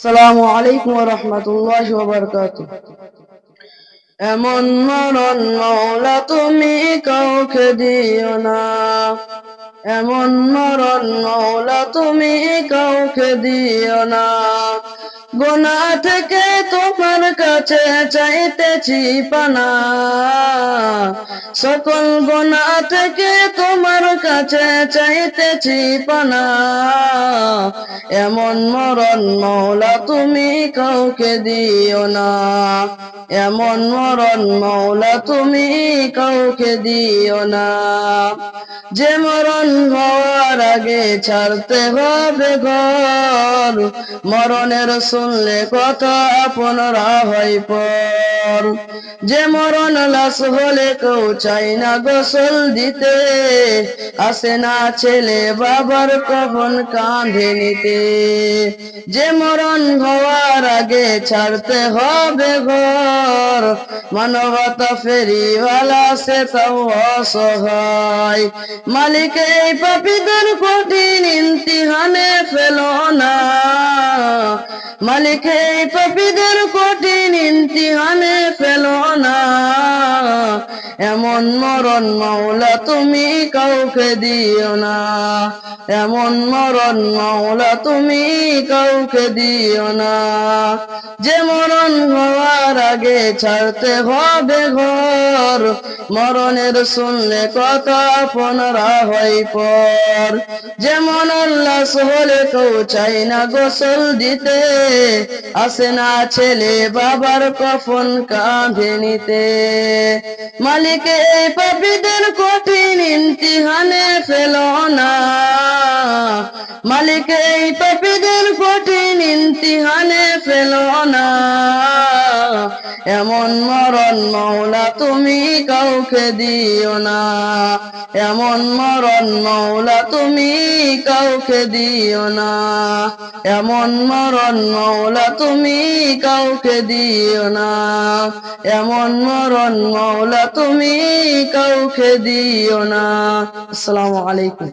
আসসালামু আলাইকুম ওয়া রাহমাতুল্লাহি ওয়া বারাকাতুহু। এমন মরণ মওলা তুমি কাউকে দিও না, এমন মরণ মওলা তুমি কাউকে দিও না। গুনাহ থেকে তোমার কাছে চাইতেছি পানা, সকল গুনাহ থেকে তোমার কাছে চাইতেছি পানা। এমন মরণ মওলা তুমি কাউকে দিও না, এমন মরণ মওলা তুমি কাউকে দিও না। যে মরণ হওয়ার আগে ছাড়তে হবে ঘর, মরণের শুনলে কথা আপনারা হয় পর। যে মরণ লাশ হলে কেউ চাই না গোসল দিতে, আসে না ছেলে বাবার কফন কাঁধে নিতে। যে মরণ হওয়ার আগে ছাড়তে হবে ঘর, মানবতা ফেরিওয়ালা সে তাও অসহায়। মালিক এই পাপীদের কঠিন ইমতিহানে ফেলো না, মালিক এই পাপীদের কঠিন ইমতিহানে ফেলো না। এমন মরণ মওলা তুমি কাউকে দিও না, এমন মরণ মওলা তুমি কাউকে দিও না। যে মরণ হওয়ার আগে ছাড়তে হবে ঘর, মরণের শুনলে কথা আপনারা হয় পর। যেমন লাশ হলে কেউ চাই না গোসল দিতে, আসে না ছেলে বাবার কফন কাঁধে নিতে। মালিক এই পাপীদের কঠিন ইমতিহানে ফেলো না, মালিক এই পাপীদের কঠিন ইমতিহানে ফেলো না। এমন মরণ মওলা তুমি কাউকে দিও না, এমন মরণ মওলা তুমি কাউকে দিও না, এমন মরণ মওলা তুমি কাউকে দিও না, এমন মরণ মওলা তুমি কাউকে দিও না। আসসালামু আলাইকুম।